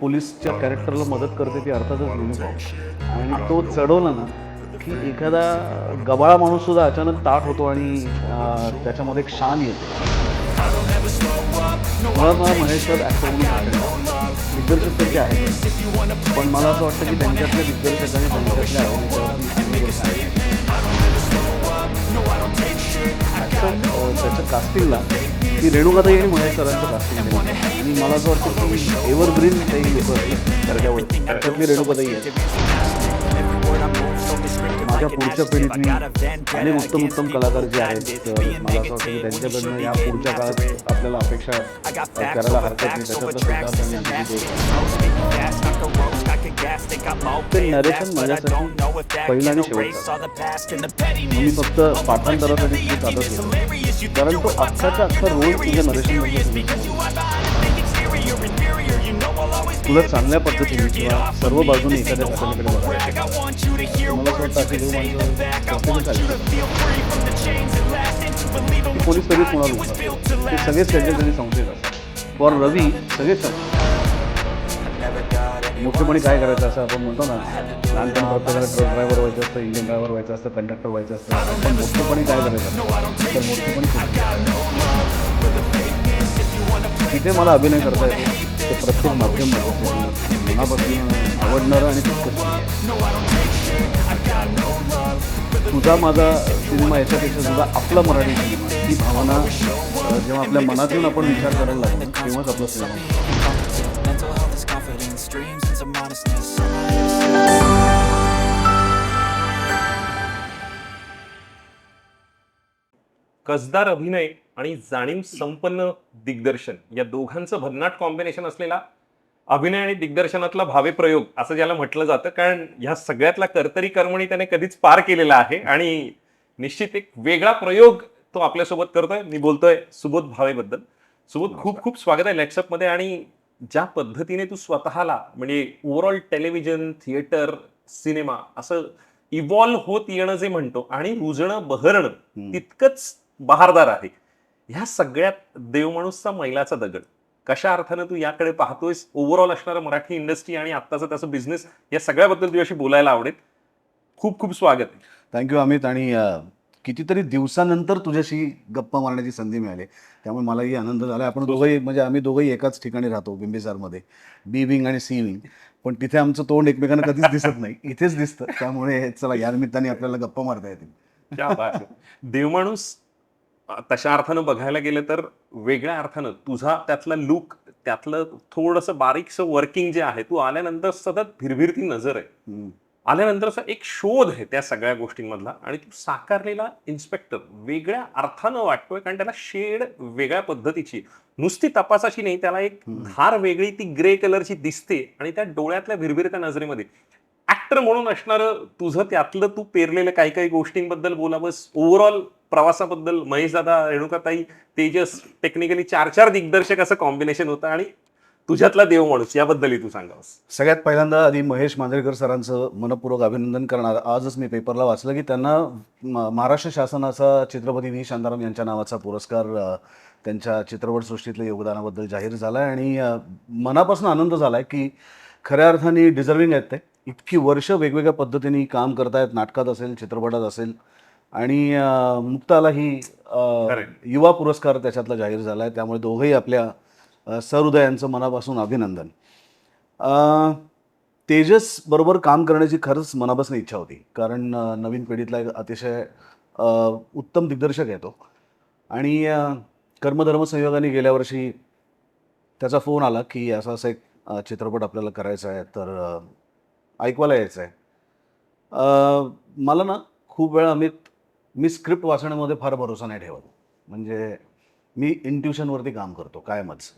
पोलिसच्या कॅरेक्टरला मदत करते ती अर्थातच युनिफॉर्म आणि तो चढवला ना की एखादा गबाळा माणूस सुद्धा अचानक ताठ होतो आणि त्याच्यामध्ये एक शान येते. मुळात मला महेश सर ॲक्टर म्हणून आवडतात. दिग्दर्शक तर ते आहेत, पण मला असं वाटतं की त्यांच्यातल्या दिग्दर्शकांनी त्यांच्यातल्या त्याच्या कास्टिंगला ती रेणुकाताई आणि महेश सरांचं कास्टिंग केलं आणि मला असं वाटतं की एव्हरग्रीन काही लोक दर्ग्यावर त्याच्यातली रेणुकाताई आहे. माझ्या पुढच्या पिढीतली अनेक उत्तम उत्तम कलाकार जे आहेत, मला असं वाटतं की त्यांच्याकडनं या पुढच्या काळात आपल्याला अपेक्षा करायला हरकत नाही. ते नरेशन माझ्यासाठी पहिला आणि शेवटचा. मी फक्त पाठांतरासाठी चालत होतो, कारण तो अख्खाचा अख्खा रोल तुझ्या नरेशनमध्ये तुला चांगल्या पद्धतीने किंवा सर्व बाजूने एखाद्या घटनेकडे बघायचं. मला वाटतं असे पोलीस कधीच कोणाला होतात, ते सगळेच त्यांनी संशयित असतात. फॉर रवी सगळेच मोठेपणी काय करायचं असं आपण म्हणतो ना, लहानपणी प्रत्येकाला ट्रक ड्रायव्हर व्हायचं असतं, इंजिन ड्रायव्हर व्हायचं असतं, कंडक्टर व्हायचं असतं. पण मोठेपणी काय करायचं तर मोठेपणी तिथे मला अभिनय करता येतो. ते प्रत्येक माध्यम मनापासून आवडणारं आणि तुझा माझा सिनेमा याच्यापेक्षा सुद्धा आपला मराठी सिनेमा ही भावना जेव्हा आपल्या मनातून आपण विचार करायला लागतो तेव्हाच आपला सिनेमा. कसदार अभिनय आणि जाणीव संपन्न दिग्दर्शन या दोघांचं भन्नाट कॉम्बिनेशन असलेला अभिनय आणि दिग्दर्शनातला भावे प्रयोग असं ज्याला म्हटलं जातं, कारण ह्या सगळ्यातला कर्तरी कर्मणी त्याने कधीच पार केलेला आहे आणि निश्चित एक वेगळा प्रयोग तो आपल्यासोबत करतोय. मी बोलतोय सुबोध भावेबद्दल. सुबोध, खूप खूप स्वागत आहे लेट्सअप मध्ये. आणि ज्या पद्धतीने तू स्वतःला म्हणजे ओव्हरऑल टेलिव्हिजन, थिएटर, सिनेमा असं इव्हॉल्व्ह होत येणं जे म्हणतो आणि रुजणं बहरणं तितकंच बहारदार आहे. ह्या सगळ्यात देवमाणूसचा मैलाचा दगड कशा अर्थानं तू याकडे पाहतोयस, ओव्हरऑल असणारं मराठी इंडस्ट्री आणि आत्ताचं त्याचं बिझनेस, या सगळ्याबद्दल तुझ्याशी बोलायला आवडेल. खूप खूप स्वागत आहे. थँक्यू अमित. आणि कितीतरी दिवसानंतर तुझ्याशी गप्पा मारण्याची संधी मिळाली, त्यामुळे मलाही आनंद झाला. आपण दोघंही म्हणजे आम्ही दोघंही एकाच ठिकाणी राहतो बिंबिसारमध्ये, बी विंग आणि सी विंग, पण तिथे आमचं तोंड एकमेकांना कधीच दिसत नाही, इथेच दिसतं. त्यामुळे चला या निमित्ताने आपल्याला गप्पा मारता येतील. क्या बात आहे. देवमाणूस तशा अर्थानं बघायला गेलं तर वेगळ्या अर्थानं तुझा त्यातला लुक, त्यातलं थोडंसं बारीकसं वर्किंग जे आहे, तू आल्यानंतर सतत भिरभिरती नजर आहे, आल्यानंतरचा एक शोध आहे त्या सगळ्या गोष्टींमधला, आणि तू साकारलेला इन्स्पेक्टर वेगळ्या अर्थानं वाटतोय, कारण त्याला शेड वेगळ्या पद्धतीची, नुसती तपासाची नाही, त्याला एक धार वेगळी ती ग्रे कलरची दिसते. आणि त्या डोळ्यातल्या भिरभिरत्या नजरेमध्ये ऍक्टर म्हणून असणारं तुझं त्यातलं तू पेरलेल्या काही काही गोष्टींबद्दल बोलावंस. ओव्हरऑल प्रवासाबद्दल महेश दादा, रेणुकाताई, तेजस, टेक्निकली 4-4 दिग्दर्शक असं कॉम्बिनेशन होतं, आणि तुझ्यातला देव माणूस याबद्दलही तू सांगावस. सगळ्यात पहिल्यांदा आधी महेश मांजरेकर सरांचं मनपूर्वक अभिनंदन करणार. आजच मी पेपरला वाचलं की त्यांना महाराष्ट्र शासनाचा चित्रपती व्ही शांताराम यांच्या नावाचा पुरस्कार त्यांच्या चित्रपटसृष्टीतल्या योगदानाबद्दल जाहीर झाला आहे. आणि मनापासून आनंद झाला आहे की खऱ्या अर्थाने डिझर्विंग आहेत ते. इतकी वर्ष वेगवेगळ्या पद्धतीने काम करतायत, नाटकात असेल, चित्रपटात असेल. आणि मुक्तालाही युवा पुरस्कार त्याच्यातला जाहीर झाला आहे. त्यामुळे दोघंही आपल्या सहृदयांचं मनापासून अभिनंदन. तेजस बरोबर काम करण्याची खरंच मनापासून इच्छा होती, कारण नवीन पिढीतला एक अतिशय उत्तम दिग्दर्शक आहे तो. आणि कर्मधर्म संयोगाने गेल्या वर्षी त्याचा फोन आला की असा असा एक चित्रपट आपल्याला करायचा आहे, तर ऐकवायला यायचं आहे. मला ना खूप वेळा मी स्क्रिप्ट वाचण्यामध्ये फार भरोसा नाही ठेवत. म्हणजे मी इंट्युशनवरती काम करतो कायमच.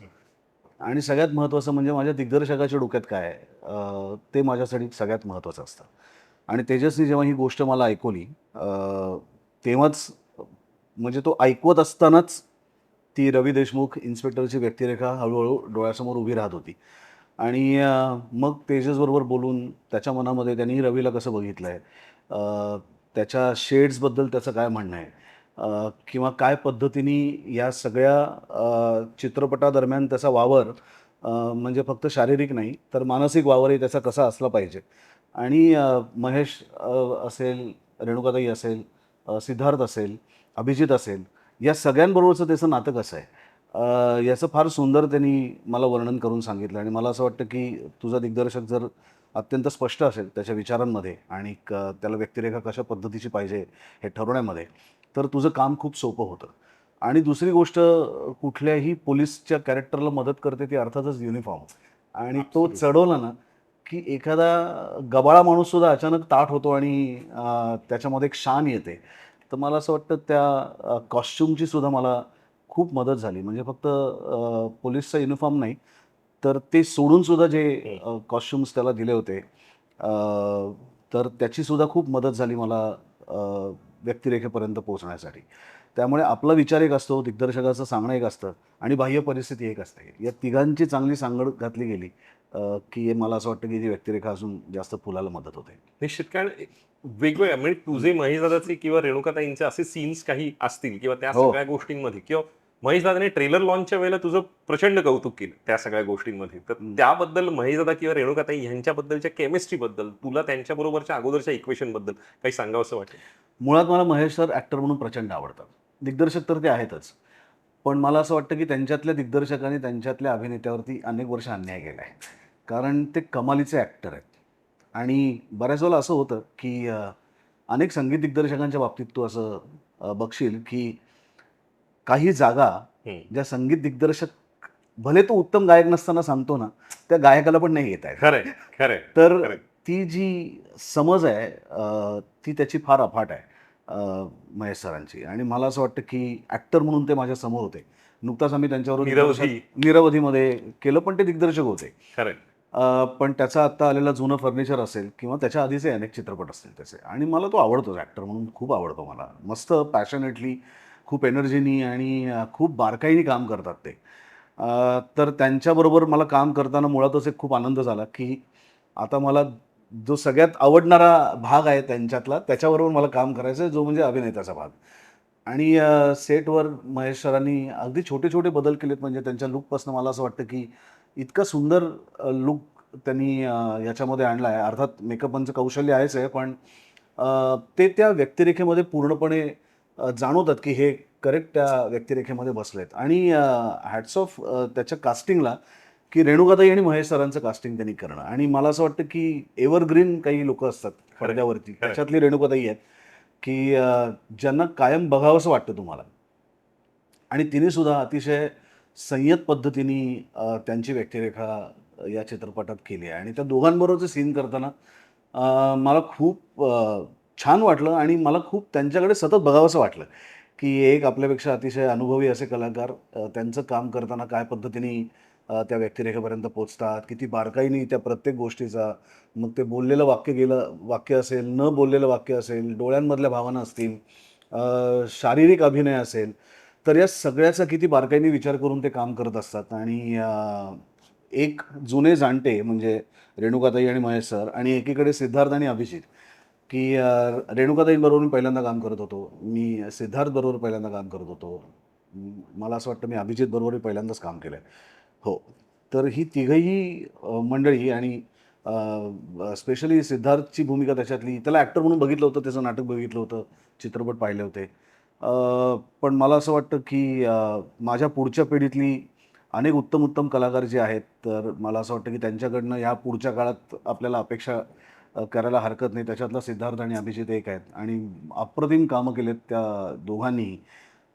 आणि सगळ्यात महत्त्वाचं म्हणजे माझ्या दिग्दर्शकाच्या डोक्यात काय आहे ते माझ्यासाठी सगळ्यात महत्त्वाचं असतं. आणि तेजसनी जेव्हा ही गोष्ट मला ऐकवली तेव्हाच, म्हणजे तो ऐकवत असतानाच ती रवी देशमुख इन्स्पेक्टरची व्यक्तिरेखा हळूहळू डोळ्यासमोर उभी राहत होती. आणि मग तेजसबरोबर बोलून त्याच्या मनामध्ये त्यांनी रवीला कसं बघितलं आहे, त्याच्या शेड्सबद्दल त्याचं काय म्हणणं आहे, किंवा काय पद्धतीने या सगळ्या चित्रपटादरम्यान त्याचा वावर म्हणजे फक्त शारीरिक नाही तर मानसिक वावरही त्याचा कसा असला पाहिजे. आणि महेश असेल, रेणुकाताई असेल, सिद्धार्थ असेल, अभिजित असेल, या सगळ्यांबरोबरचं त्याचं नातं कसं आहे, याचं फार सुंदर त्यांनी मला वर्णन करून सांगितलं. आणि मला असं वाटतं की तुझा दिग्दर्शक जर अत्यंत स्पष्ट असेल त्याच्या विचारांमध्ये आणि त्याला व्यक्तिरेखा कशा पद्धतीची पाहिजे हे ठरवण्यामध्ये, तर तुझं काम खूप सोपं होतं. आणि दुसरी गोष्ट, कुठल्याही पोलिसच्या कॅरेक्टरला मदत करते ती अर्थातच युनिफॉर्म. आणि तो Absolutely. चढवला ना, की एखादा गबाळा माणूससुद्धा अचानक ताठ होतो आणि त्याच्यामध्ये एक शान येते. तर मला असं वाटतं त्या कॉस्च्युमची सुद्धा मला खूप मदत झाली. म्हणजे फक्त पोलिसचा युनिफॉर्म नाही, तर ते सोडून सुद्धा जे कॉस्च्युम्स त्याला दिले होते, तर त्याची सुद्धा खूप मदत झाली मला व्यक्तिरेखेपर्यंत पोहोचण्यासाठी. त्यामुळे आपला विचार एक असतो, दिग्दर्शकाचं सांगणं एक असतं आणि बाह्य परिस्थिती एक असते. या तिघांची चांगली सांगड घातली गेली, की मला असं वाटतं की ती व्यक्तिरेखा अजून जास्त फुलायला मदत होते. निश्चित. कारण वेगवेगळ्या म्हणजे तुझे महेशदादाचे किंवा रेणुकाताईंचे असे सीन्स काही असतील किंवा त्या हो. सगळ्या गोष्टींमध्ये किंवा महेशदादाने ट्रेलर लॉन्चच्या वेळेला तुझं प्रचंड कौतुक केलं त्या सगळ्या गोष्टींमध्ये. तर त्याबद्दल महेशदादा किंवा रेणुकाताई यांच्याबद्दलच्या केमिस्ट्रीबद्दल तुला त्यांच्याबरोबरच्या अगोदरच्या इक्वेशन बद्दल काही सांगावंसं वाटेल? मुळात मला महेश सर ॲक्टर म्हणून प्रचंड आवडतात. दिग्दर्शक तर ते आहेतच. पण मला असं वाटतं की त्यांच्यातल्या दिग्दर्शकांनी त्यांच्यातल्या अभिनेत्यावरती अनेक वर्ष अन्याय केला आहे. कारण ते कमालीचे ॲक्टर आहेत. आणि बऱ्याच वेळेला असं होतं की अनेक संगीत दिग्दर्शकांच्या बाबतीत तू असं बघशील की काही जागा हम्म. ज्या संगीत दिग्दर्शक भले तो उत्तम गायक नसताना सांगतो ना, त्या गायकाला पण नाही घेता येत. खरंय, खरंय, तर खरंय. ती जी समज आहे, ती त्याची फार अफाट आहे, महेश सरांची. आणि मला असं वाटतं की ॲक्टर म्हणून ते माझ्या समोर होते. नुकताच आम्ही त्यांच्याबरोबर निरवधी. निरवधीमध्ये केलं, पण ते दिग्दर्शक होते. खरंय. पण त्याचा आत्ता आलेला जुनं फर्निचर असेल किंवा त्याच्या आधीचे अनेक चित्रपट असतील त्याचे, आणि मला तो आवडतोच, ॲक्टर म्हणून खूप आवडतो मला. मस्त पॅशनेटली, खूप एनर्जीनी आणि खूप बारकाईने काम करतात ते. तर त्यांच्याबरोबर मला काम करताना मुळातच एक खूप आनंद झाला, की आता मला जो सगळ्यात आवडणारा भाग आहे त्यांच्यातला, त्याच्याबरोबर मला काम करायचं आहे, जो म्हणजे अभिनेत्याचा भाग. आणि सेटवर महेश सरांनी अगदी छोटे-छोटे बदल केलेत. म्हणजे त्यांच्या लूकपासून मला असं वाटतं, की इतका सुंदर लूक त्यांनी याच्यामध्ये आणला आहे. अर्थात मेकअपांचं कौशल्य आहेच आहे, पण ते त्या व्यक्तिरेखेमध्ये पूर्णपणे जाणवतात, की हे करेक्ट त्या व्यक्तिरेखेमध्ये बसलेत. आणि हॅट्स ऑफ त्याच्या कास्टिंगला, की रेणुकाताई आणि महेश सरांचं कास्टिंग त्यांनी करणं. आणि मला असं वाटतं, की एव्हरग्रीन काही लोकं असतात पडद्यावरती, खरंय. त्याच्यातली रेणुकाताई आहेत, की ज्यांना कायम बघावंसं वाटतं तुम्हाला. आणि तिने सुद्धा अतिशय संयत पद्धतीने त्यांची व्यक्तिरेखा या चित्रपटात केली आहे. आणि त्या दोघांबरोबरचे सीन करताना मला खूप छान वाटलं आणि मला खूप त्यांच्याकडे सतत बघावंसं वाटलं, की एक आपल्यापेक्षा अतिशय अनुभवी असे कलाकार त्यांचं काम करताना काय पद्धतीने त्या व्यक्तिरेखेपर्यंत पोहोचतात, किती बारकाईने त्या प्रत्येक गोष्टीचा, मग ते बोललेलं वाक्य गेलं वाक्य असेल, न बोललेलं वाक्य असेल, डोळ्यांमधल्या भावना असतील, शारीरिक अभिनय असेल, तर या सगळ्याचा किती बारकाईने विचार करून ते काम करत असतात. आणि एक जुने जाणते म्हणजे रेणुकाताई आणि महेश सर, आणि एकीकडे सिद्धार्थ आणि अभिजित, की रेणुकाताईंबरोबर मी पहिल्यांदा काम करत होतो. मी सिद्धार्थबरोबर पहिल्यांदा काम करत होतो. मला असं वाटतं मी अभिजितबरोबरही पहिल्यांदाच काम केलं आहे. हो. तर ही तिघंही मंडळी, आणि स्पेशली सिद्धार्थची भूमिका त्याच्यातली, त्याला ॲक्टर म्हणून बघितलं होतं, त्याचं नाटक बघितलं होतं, चित्रपट पाहिले होते. पण मला असं वाटतं, की माझ्या पुढच्या पिढीतली अनेक उत्तम कलाकार जे आहेत, तर मला असं वाटतं, की त्यांच्याकडनं या पुढच्या काळात आपल्याला अपेक्षा करायला हरकत नाही. त्याच्यातला सिद्धार्थ आणि अभिजित एक आहेत आणि अप्रतिम कामं केलेत त्या दोघांनीही.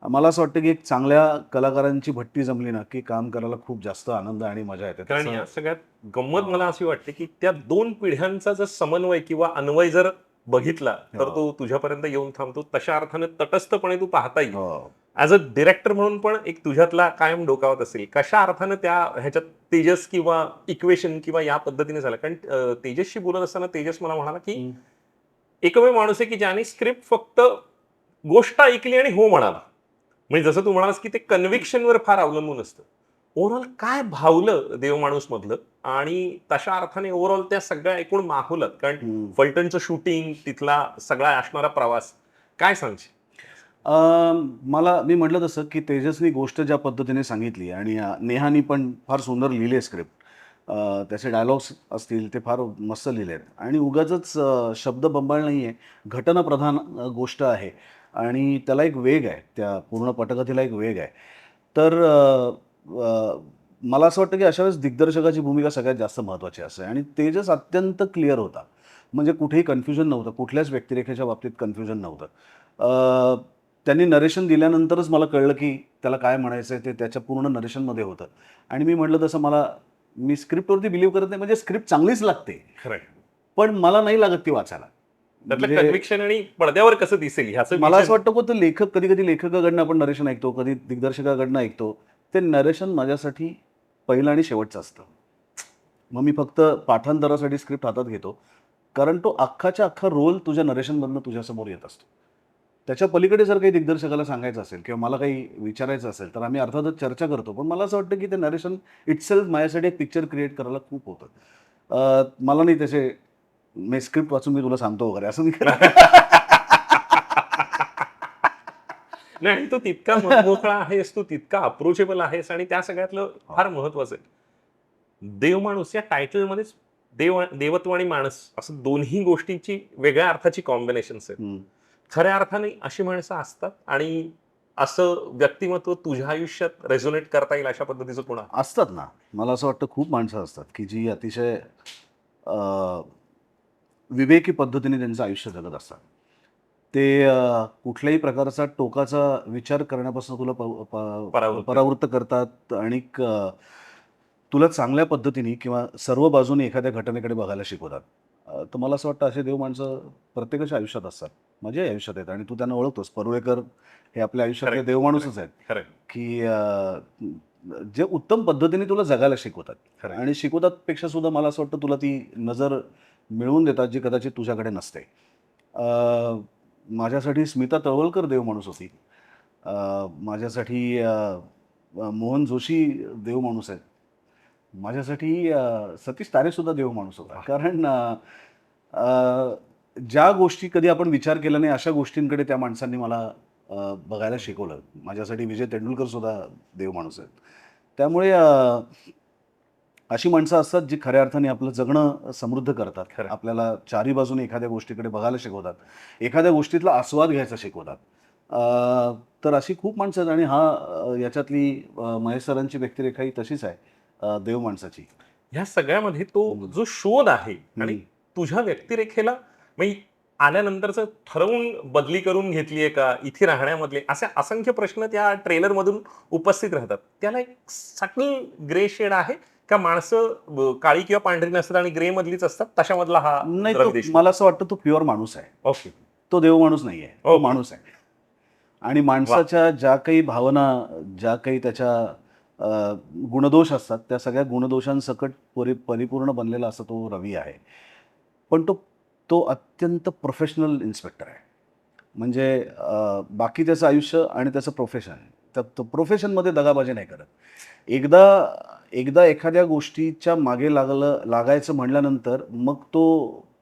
मला असं वाटतं, की एक चांगल्या कलाकारांची भट्टी जमली ना, की काम करायला खूप जास्त आनंद आणि मजा येते. कारण तसं या सगळ्यात गंमत मला अशी वाटते की त्या दोन पिढ्यांचा जर समन्वय किंवा अन्वय जर बघितला तर हो. तो तुझ्यापर्यंत येऊन थांबतो. तशा अर्थाने तटस्थपणे तू पाहता येईल. हो. ऍज अ डिरेक्टर म्हणून पण एक तुझ्यातला कायम डोकावत असेल कशा अर्थानं त्या ह्याच्यात तेजस किंवा इक्वेशन किंवा या पद्धतीने झालं. कारण तेजसशी बोलत असताना तेजस मला म्हणाला की हं. एकमेव माणूस आहे की ज्याने स्क्रिप्ट फक्त गोष्ट ऐकली आणि हो म्हणाला. म्हणजे जसं तू म्हणालास की ते कन्व्हिक्शनवर फार अवलंबून असतं. ओव्हरऑल काय भावलं देव माणूस मधलं आणि तशा अर्थाने ओव्हरऑल त्या सगळ्या एकूण माहोलात कारण हं. फलटणचं शूटिंग तिथला सगळा असणारा प्रवास काय सांगशील? मी म्हटलं तसं की तेजसनी गोष्ट ज्या पद्धतीने सांगितली आणि नेहानी पण फार सुंदर लिहिले स्क्रिप्ट. त्याचे डायलॉग्स असतील ते फार मस्त लिहिले आहेत आणि उगाचच शब्द बंबाळ नाही आहे. घटनाप्रधान गोष्ट आहे आणि त्याला एक वेग आहे. त्या पूर्ण पटकथेला एक वेग आहे. तर मला असं वाटतं की अशा वेळेस दिग्दर्शकाची भूमिका सगळ्यात जास्त महत्त्वाची असते आणि तेजस अत्यंत क्लिअर होता. म्हणजे कुठेही कन्फ्युजन नव्हतं. कुठल्याच व्यक्तिरेखेच्या बाबतीत कन्फ्युजन नव्हतं. त्यांनी नरेशन दिल्यानंतरच मला कळलं की त्याला काय म्हणायचं आहे ते त्याच्या पूर्ण नरेशनमध्ये होतं आणि मी म्हटलं तसं मी स्क्रिप्टवरती बिलीव्ह करत नाही. म्हणजे स्क्रिप्ट चांगलीच लागते, खरंय. पण मला नाही लागत ती वाचायला. त्यातलं म्हणजे कन्व्हिक्शन आणि पडद्यावर कसं दिसेल ह्याचं मला विजन. असं वाटतं की तो लेखक कधी-कधी लेखकाकडनं आपण नरेशन ऐकतो, कधी दिग्दर्शकाकडनं ऐकतो. ते नरेशन माझ्यासाठी पहिलं आणि शेवटचं असतं. मग मी फक्त पाठांतरासाठी स्क्रिप्ट हातात घेतो. कारण तो अख्खाच्या अख्खा रोल तुझ्या नरेशनमधनं तुझ्यासमोर येत असतो. त्याच्या पलीकडे जर काही दिग्दर्शकाला सांगायचं असेल किंवा मला काही विचारायचं असेल, तर आम्ही अर्थातच चर्चा करतो. पण मला असं वाटतं की ते नरेशन इटसेल्फ माझ्यासाठी एक पिक्चर क्रिएट करायला खूप होतं. मला नाही त्याचे मी स्क्रिप्ट वाचून मी तुला सांगतो वगैरे असं मी नाही, तो तितका मनमोकळा आहेस, तू तितका अप्रोचेबल आहेस आणि त्या सगळ्यातलं फार महत्वाचं आहे. देव माणूस या टायटलमध्येच देवत्व आणि माणूस असं दोन्ही गोष्टींची वेगळ्या अर्थाची कॉम्बिनेशन्स आहेत. हं. खऱ्या अर्थाने अशी माणसं असतात आणि असं व्यक्तिमत्व तुझ्या आयुष्यात रेझोनेट करता येईल अशा पद्धतीचं कोण आहे? असतात ना. मला असं वाटतं खूप माणसं असतात, की जी अतिशय अ, विवेकी पद्धतीने त्यांचं आयुष्य जगत असतात. ते कुठल्याही प्रकारचा टोकाचा विचार करण्यापासून तुला परावृत्त. परावृत्त करतात आणि तुला चांगल्या पद्धतीने किंवा सर्व बाजूने एखाद्या घटनेकडे बघायला शिकवतात. तर मला असं वाटतं असे देव माणसं प्रत्येकाच्या आयुष्यात असतात. माझ्याही आयुष्यात आहेत आणि तू त्यांना ओळखतोस. परुळेकर हे आपल्या आयुष्यातले खरंय, देव खरंय, माणूसच आहेत, खरंय, की जे उत्तम पद्धतीने तुला जगायला शिकवतात खरंय. आणि शिकवतात पेक्षा सुद्धा मला असं वाटतं तुला ती नजर मिळवून देतात जी कदाचित तुझ्याकडे नसते. अ, माझ्यासाठी स्मिता तळवलकर देव माणूस होती. माझ्यासाठी मोहन जोशी देव माणूस आहेत. माझ्यासाठी सतीश तारेसुद्धा देव माणूस होता. वाह! कारण अ, ज्या गोष्टी कधी आपण विचार केला नाही अशा गोष्टींकडे त्या माणसांनी मला बघायला शिकवलं. माझ्यासाठी विजय तेंडुलकर सुद्धा देव माणूस आहेत. त्यामुळे अशी माणसं असतात जी खऱ्या अर्थाने आपलं जगणं समृद्ध करतात. खरंय. आपल्याला चारी बाजूने एखाद्या गोष्टीकडे बघायला शिकवतात. एखाद्या गोष्टीतला आस्वाद घ्यायचा शिकवतात. तर अशी खूप माणसं आहेत आणि याच्यातली महेश सरांची व्यक्तिरेखाही तशीच आहे देव माणसाची. ह्या सगळ्यामध्ये तो हं. जो शोध आहे आणि हं. तुझ्या व्यक्तिरेखेला म्हणजे आल्यानंतरच ठरवून बदली करून घेतलीये का? इथे राहण्यामधले असे असंख्य प्रश्न त्या ट्रेलरमधून उपस्थित राहतात. त्याला एक सटल ग्रे शेड आहे का माणसं काळी किंवा पांढरी नसतात आणि ग्रे मधलीच असतात तशामधला हा नाही रवी तो देशमुख? मला असं वाटतं तो प्युअर माणूस आहे. ओके. तो देव माणूस नाहीये. तो ओके. माणूस आहे. आणि वाह! माणसाच्या ज्या काही भावना, ज्या काही त्याच्या अ, गुणदोष असतात, त्या सगळ्या गुणदोषांसकट परिपूर्ण बनलेला असा तो रवी आहे. पण तो तो अत्यंत प्रोफेशनल इन्स्पेक्टर आहे. म्हणजे बाकी त्याचं आयुष्य आणि त्याचं प्रोफेशन. तर तो प्रोफेशनमध्ये दगाबाजी नाही करत. एकदा एकदा एखाद्या गोष्टीच्या मागे लागायचं म्हणल्यानंतर मग तो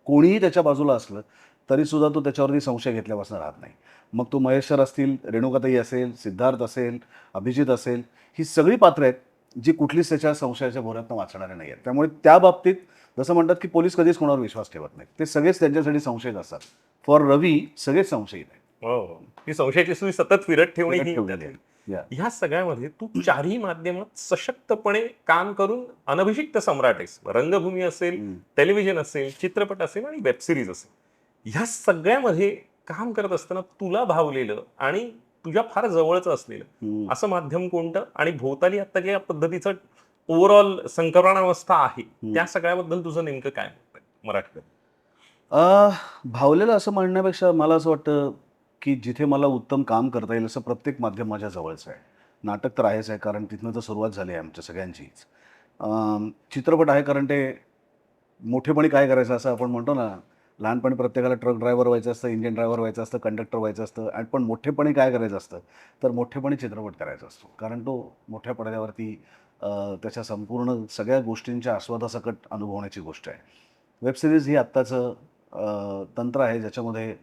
कोणीही त्याच्या बाजूला असलं, तरीसुद्धा तो त्याच्यावरती संशय घेतल्यापासून राहत नाही. मग तो महेश सर असतील, रेणुकाताई असेल, सिद्धार्थ असेल, अभिजित असेल, ही सगळी पात्र आहेत, जी कुठलीच त्याच्या संशयाच्या भोवऱ्यातनं वाचणारे नाही आहेत. त्यामुळे त्या बाबतीत जसं म्हणतात, की पोलीस कधीच कोणावर विश्वास ठेवत नाहीत. ते सगळेच त्यांच्यासाठी संशयित असतात. फॉर रवी सगळेच संशयित आहेत. हो. ती संशयाची सुई सतत फिरत ठेवणे विराट ही ठेवलेले आहेत. या ह्या सगळ्यामध्ये तू चारही माध्यमात सशक्तपणे काम करून अनभिषिक्त सम्राट आहेस. रंगभूमी असेल, हं. टेलिव्हिजन असेल, चित्रपट असेल आणि वेब सिरीज असेल. ह्या सगळ्यामध्ये काम करत असताना तुला भावलेलं आणि तुझ्या फार जवळचं असलेलं हं. असं माध्यम कोणतं? आणि भोवताली आता ज्या पद्धतीचं ओव्हरऑल संक्रमणावस्था आहे, हं. त्या सगळ्याबद्दल तुझं नेमकं काय मत आहे मराठीत? भावलेलं असं म्हणण्यापेक्षा मला असं वाटतं, की जिथे मला उत्तम काम करता येईल असं प्रत्येक माध्यम माझ्या जवळचं आहे. नाटक तर आहेच आहे कारण तिथनं तर सुरुवात झाली आहे आमच्या सगळ्यांचीच. चित्रपट आहे कारण ते मोठेपणी काय करायचं असं आपण म्हणतो ना, लहानपणी प्रत्येकाला ट्रक ड्रायव्हर व्हायचं असतं, इंजिन ड्रायव्हर व्हायचं असतं, कंडक्टर व्हायचं असतं आणि पण मोठेपणी काय करायचं असतं, तर मोठेपणी चित्रपट करायचा असतो. कारण तो मोठ्या पडद्यावरती त्याच्या संपूर्ण सगळ्या गोष्टींच्या आस्वादासकट अनुभवण्याची गोष्ट आहे. वेब सीरीज ही आत्ताचं तंत्र आहे ज्याच्यामध्ये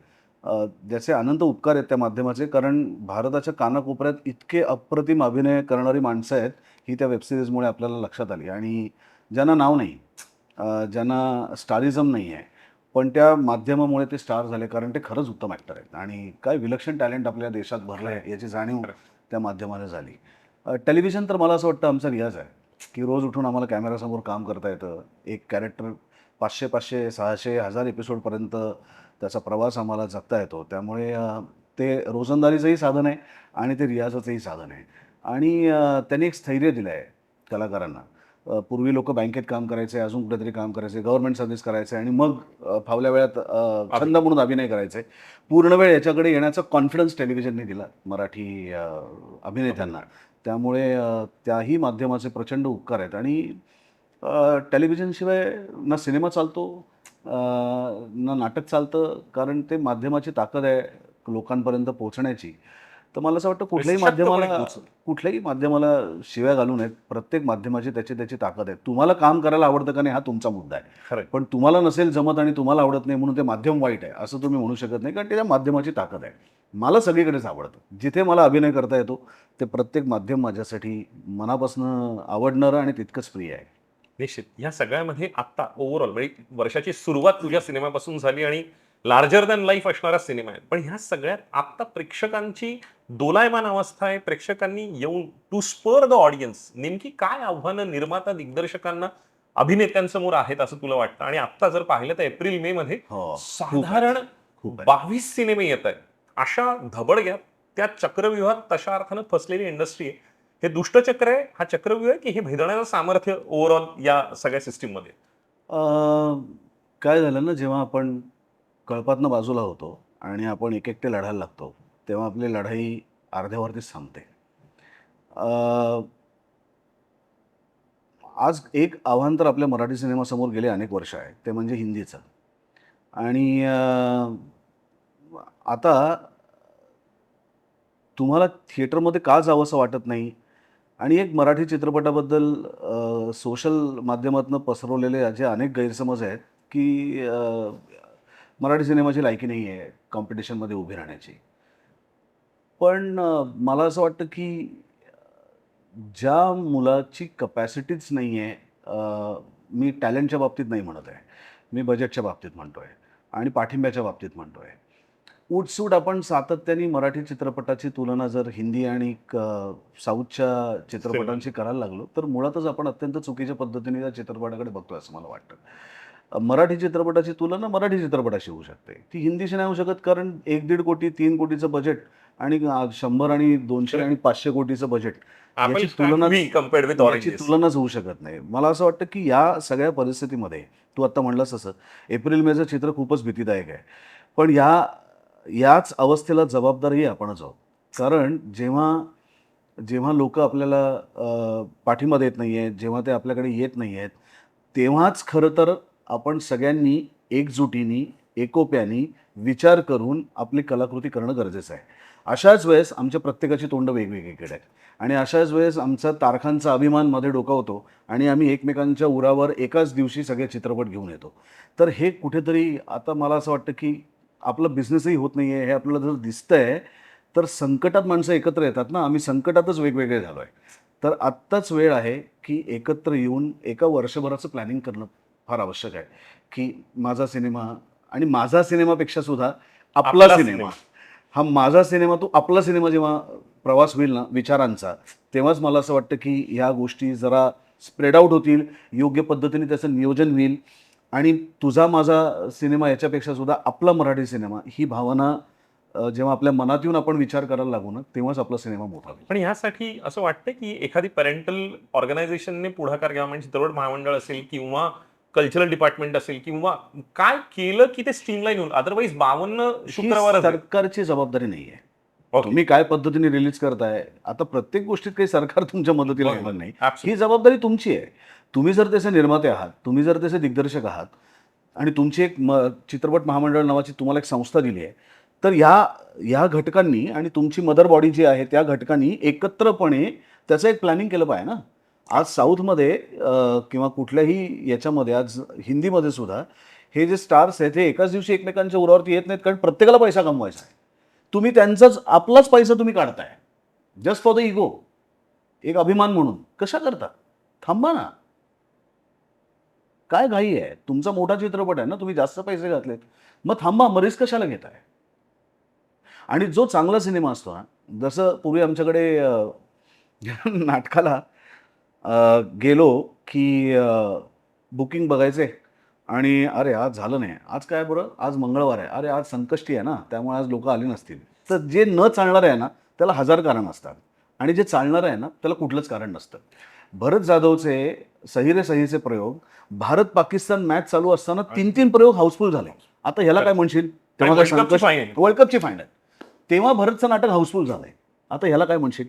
ज्याचे अनंत उपकार आहेत त्या माध्यमाचे, कारण भारताच्या कानाकोपऱ्यात इतके अप्रतिम अभिनय करणारी माणसं आहेत ही त्या वेबसिरीजमुळे आपल्याला लक्षात आली. आणि ज्यांना नाव नाही, ज्यांना स्टारिझम नाही आहे, पण त्या माध्यमामुळे ते स्टार झाले, कारण ते खरंच उत्तम ॲक्टर आहेत आणि काय विलक्षण टॅलेंट आपल्या देशात भरलं आहे याची जाणीव त्या माध्यमाने झाली. टेलिव्हिजन तर मला असं वाटतं आमचा रियाज आहे, की रोज उठून आम्हाला कॅमेरासमोर काम करता येतं. एक कॅरेक्टर 500, 600, 1000 एपिसोडपर्यंत त्याचा प्रवास आम्हाला जगता येतो. त्यामुळे ते रोजंदारीचंही साधन आहे आणि ते रियाजाचंही साधन आहे. आणि त्यांनी एक स्थैर्य दिलं आहे कलाकारांना. पूर्वी लोकं बँकेत काम करायचे, अजून कुठेतरी काम करायचे, गव्हर्नमेंट सर्व्हिस करायचे आणि मग फावल्या वेळात छंद म्हणून अभिनय करायचे. पूर्ण वेळ याच्याकडे येण्याचा कॉन्फिडन्स टेलिव्हिजनने दिला मराठी अभिनेत्यांना. त्यामुळे त्याही माध्यमाचे प्रचंड उपकार आहेत. आणि टेलिव्हिजनशिवाय ना सिनेमा चालतो, ना नाटक चालतं, कारण ते माध्यमाची ताकद आहे लोकांपर्यंत पोहोचण्याची. तर मला असं वाटतं सशक्तपणे कुठल्याही माध्यमाला शिव्या घालू नयेत. प्रत्येक माध्यमाची त्याची त्याची ताकद आहे. तुम्हाला काम करायला आवडतं का नाही हा तुमचा मुद्दा आहे. खरं पण तुम्हाला नसेल जमत आणि तुम्हाला आवडत नाही म्हणून ते माध्यम वाईट आहे असं तुम्ही म्हणू शकत नाही, कारण ते त्या माध्यमाची ताकद आहे. मला सगळीकडेच आवडतं. जिथे मला अभिनय करता येतो ते प्रत्येक माध्यम माझ्यासाठी मनापासून आवडणारं आणि तितकंच प्रिय आहे. निश्चित. या सगळ्यामध्ये आत्ता ओव्हरऑल म्हणजे वर्षाची सुरुवात तुझ्या सिनेमापासून झाली आणि लार्जर दॅन लाईफ असणारा सिनेमा आहे. पण ह्या सगळ्यात आत्ता प्रेक्षकांची दोलायमान अवस्था आहे. प्रेक्षकांनी येऊन टू स्पर द ऑडियन्स नेमकी काय आव्हानं निर्माता, दिग्दर्शकांना, अभिनेत्यांसमोर आहेत असं तुला वाटतं? आणि आत्ता जर पाहिलं तर एप्रिल मे मध्ये हो, साधारण खूप आहे. 22 सिनेमे येत आहेत. अशा धबडग्यात त्या चक्रव्यूहात तशा अर्थानं फसलेली इंडस्ट्री आहे. हे दुष्टचक्र आहे, हा चक्रव्यूह आहे, की हे भेदण्याचं सामर्थ्य ओव्हरऑल या सगळ्या सिस्टीम मध्ये? काय झालं ना, जेव्हा आपण कळपातनं बाजूला होतो आणि आपण एकटे लढायला लागतो, तेव्हा आपली लढाई अर्ध्यावरतीच थांबते. अ, आज एक आव्हान तर आपल्या मराठी सिनेमासमोर गेले अनेक वर्ष आहे, ते म्हणजे हिंदीचं. आणि आता तुम्हाला थिएटरमध्ये का जावंसं वाटत नाही आणि एक मराठी चित्रपटाबद्दल सोशल माध्यमातून पसरवलेले जे अनेक गैरसमज आहेत, की मराठी सिनेमाची लायकी नाही आहे कॉम्पिटिशनमध्ये उभी राहण्याची. पण मला असं वाटतं की ज्या मुलाची कपॅसिटीच नाही आहे, मी टॅलेंटच्या बाबतीत नाही म्हणत आहे, मी बजेटच्या बाबतीत म्हणतो आहे आणि पाठिंब्याच्या बाबतीत म्हणतो आहे. उठसूट आपण सातत्याने मराठी चित्रपटाची तुलना जर हिंदी आणि साऊथच्या चित्रपटांशी करायला लागलो, तर मुळातच आपण अत्यंत चुकीच्या पद्धतीने त्या चित्रपटाकडे बघतोय असं मला वाटतं. मराठी चित्रपटाची तुलना मराठी चित्रपटाशी होऊ शकते. ती हिंदीशी नाही होऊ शकत, कारण 1-1.5 कोटी, 3 कोटीचं बजेट आणि 100 आणि 200 आणि 500 कोटीचं बजेट याची कम्पेअर्ड विथ याची ऑरेंजेस. तुलनाच होऊ शकत नाही. मला असं वाटतं की या सगळ्या परिस्थितीमध्ये तू आत्ता म्हणलास तसं एप्रिल मेचं चित्र खूपच भीतीदायक आहे. पण याच अवस्थेला जबाबदारही आपणच आहोत. कारण जेव्हा जेव्हा लोकं आपल्याला पाठिंबा देत नाही आहेत, जेव्हा ते आपल्याकडे येत नाही आहेत, तेव्हाच खरं तर आपण सगळ्यांनी एकजुटीने, एकोप्याने विचार करून आपली कलाकृती करणं गरजेचं आहे. अशाच वेळेस आमच्या प्रत्येकाची तोंडं वेगवेगळीकडे आहेत आणि अशाच वेळेस आमचा तारखांचा अभिमान मध्ये डोकावतो आणि आम्ही एकमेकांच्या उरावर एकाच दिवशी सगळे चित्रपट घेऊन येतो. तर हे कुठेतरी आता मला असं वाटतं की आपलं बिझनेसही होत नाही आहे हे आपल्याला जर दिसतंय, तर संकटात माणसं एकत्र येतात ना, आम्ही संकटातच वेगवेगळे झालो आहे. तर आत्ताच वेळ आहे की एकत्र येऊन एका वर्षभराचं प्लॅनिंग करणं फार आवश्यक आहे, की माझा सिनेमा आणि माझा सिनेमापेक्षा सुद्धा आपला आपला सिनेमा, सिनेमा. हा माझा सिनेमा तो आपला सिनेमा जेव्हा प्रवास होईल ना विचारांचा, तेव्हाच मला असं वाटतं की ह्या गोष्टी जरा स्प्रेड आउट होतील, योग्य पद्धतीने त्याचं नियोजन होईल आणि तुझा माझा सिनेमा याच्यापेक्षा सुद्धा आपला मराठी सिनेमा ही भावना जेव्हा आपल्या मनात येऊन आपण विचार करायला लागू ना, तेव्हाच आपला सिनेमा मोठा होईल. पण ह्यासाठी असं वाटतं की एखादी पॅरेंटल ऑर्गनायझेशनने पुढाकार घ्यावा, म्हणजे चित्रपट महामंडळ असेल किंवा कल्चरल डिपार्टमेंट असेल किंवा काय केलं की ते स्ट्रीमलाईन होईल? अदरवाईज 52 ही शुक्रवार सरकारची जबाबदारी नाही आहे. तुम्ही काय पद्धतीने रिलीज करताय, आता प्रत्येक गोष्टीत काही सरकार तुमच्या मदतीला येणार नाही. ही जबाबदारी तुमची आहे. तुम्ही जर त्याचे निर्माते आहात, तुम्ही जर त्याचे दिग्दर्शक आहात आणि तुमची एक चित्रपट महामंडळ नावाची तुम्हाला एक संस्था दिली आहे, तर या घटकांनी आणि तुमची मदर बॉडी जी आहे त्या घटकांनी एकत्रपणे त्याचं एक प्लॅनिंग केलं पाहिजे ना. आज साऊथमध्ये किंवा कुठल्याही याच्यामध्ये आज हिंदीमध्ये सुद्धा हे जे स्टार्स आहेत हे एकाच दिवशी एकमेकांच्या उरावरती येत नाहीत, कारण प्रत्येकाला पैसा कमवायचा आहे. तुम्ही त्यांचाच आपलाच पैसा तुम्ही काढताय जस्ट फॉर द इगो, एक अभिमान म्हणून. कशा करता? थांबा ना. काय घाई आहे? तुमचा मोठा चित्रपट आहे ना, तुम्ही जास्त पैसे घातलेत, मग थांबा. मग रिस्क कशाला घेताय? आणि जो चांगला सिनेमा असतो ना, जसं पूर्वी आमच्याकडे नाटकाला गेलो की बुकिंग बघायचे आणि अरे आज झालं नाही, आज काय बरं, आज मंगळवार आहे, अरे आज संकष्टी आहे ना, त्यामुळे आज लोक आले नसतील. तर जे न चालणार आहे ना त्याला 1000 कारण असतात आणि जे चालणार आहे ना त्याला कुठलंच कारण नसतं. भरत जाधवचे सही रे सहीचे प्रयोग भारत पाकिस्तान मॅच चालू असताना 3 प्रयोग हाऊसफुल झाले. आता ह्याला काय म्हणशील? तेव्हा काय संकष्टी, वर्ल्ड कपची फायनल, तेव्हा भरतचं नाटक हाऊसफुल झालंय. आता ह्याला काय म्हणशील?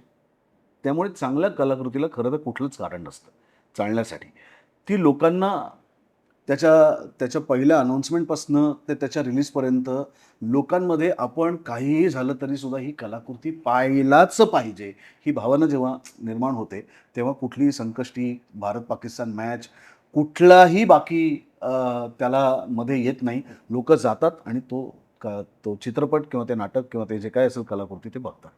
त्यामुळे चांगल्या कलाकृतीला खरं तर कुठलंच कारण नसतं चालण्यासाठी. ती लोकांना त्याच्या पहिल्या अनाऊन्समेंटपासनं ते त्याच्या रिलीजपर्यंत लोकांमध्ये आपण काहीही झालं तरी सुद्धा ही कलाकृती पाहिलाच पाहिजे ही भावना जेव्हा निर्माण होते, तेव्हा कुठलीही संकष्टी, भारत पाकिस्तान मॅच, कुठलाही बाकी त्याला मध्ये येत नाही. लोक जातात आणि तो चित्रपट किंवा ते नाटक किंवा ते जे काय असेल कलाकृती ते बघतात.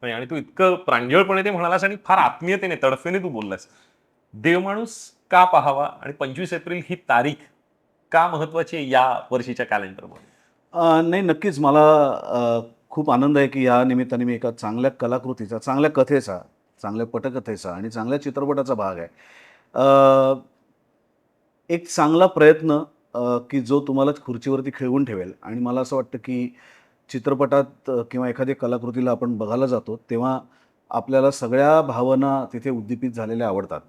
नाही, आणि तू इतकं प्रांजळपणे ते म्हणालास आणि फार आत्मीयतेने, तडफेने तू बोललास. देवमाणूस का पाहावा आणि 25 एप्रिल ही तारीख का महत्वाची आहे या वर्षीच्या कॅलेंडरमध्ये? नाही, नक्कीच मला खूप आनंद आहे की या निमित्ताने मी एका चांगल्या कलाकृतीचा, चांगल्या कथेचा, चांगल्या पटकथेचा आणि चांगल्या चित्रपटाचा भाग आहे. एक चांगला प्रयत्न की जो तुम्हाला खुर्चीवरती खिळवून ठेवेल. आणि मला असं वाटतं की चित्रपटात किंवा एखाद्या कलाकृतीला आपण बघायला जातो तेव्हा आपल्याला सगळ्या भावना तिथे उद्दीपित झालेल्या आवडतात.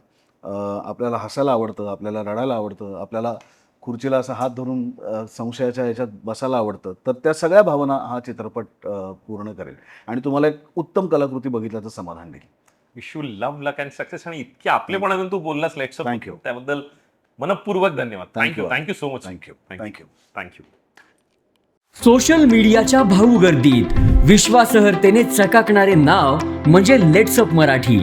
आपल्याला हसायला आवडतं, आपल्याला रडायला आवडतं, आपल्याला खुर्चीला असा हात धरून संशयाच्या ह्याच्यात बसायला आवडतं. तर त्या सगळ्या भावना हा चित्रपट पूर्ण करेल आणि तुम्हाला एक उत्तम कलाकृती बघितल्याचं समाधान देईल. Wish you love, luck and success. आणि इतक्या आपलेपणातून तू बोललास लेट्स अप, थँक्यू. त्याबद्दल मनपूर्वक धन्यवाद. Thank you, thank you so much. Thank you, thank you, thank you. Social मीडियाच्या भाऊ गर्दीत विश्वासार्हतेने चकाकणारे नाव म्हणजे लेट्सअप मराठी.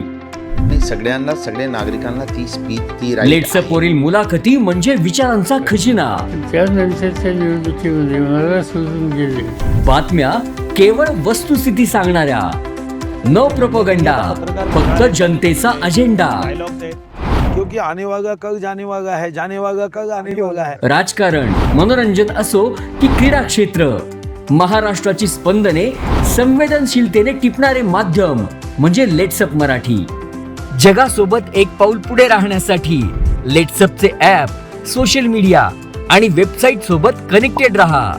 सगळ्यांना, सगळ्या नागरिकांना ती स्पीच, ती लेट्सअप वरील मुलाखती म्हणजे विचारांचा खजिना. त्यानंतरच्या निवडणुकीमध्ये मला सोडून गेले. बातम्या केवळ वस्तुस्थिती सांगणाऱ्या, न प्रोपगंडा, फक्त जनतेचा अजेंडा. क्योंकि आने वाला कल जाने वाला है, जाने वाला कल आने वाला है. राजकारण, मनोरंजन असो की क्रीडा क्षेत्र, महाराष्ट्राची स्पंदने संवेदनशीलतेने टिपणारे माध्यम म्हणजे लेट्सअप मराठी. जगासोबत एक पाऊल पुढे राहण्यासाठी लेट्सअपचे ॲप, सोशल मीडिया आणि वेबसाईट सोबत कनेक्टेड रहा.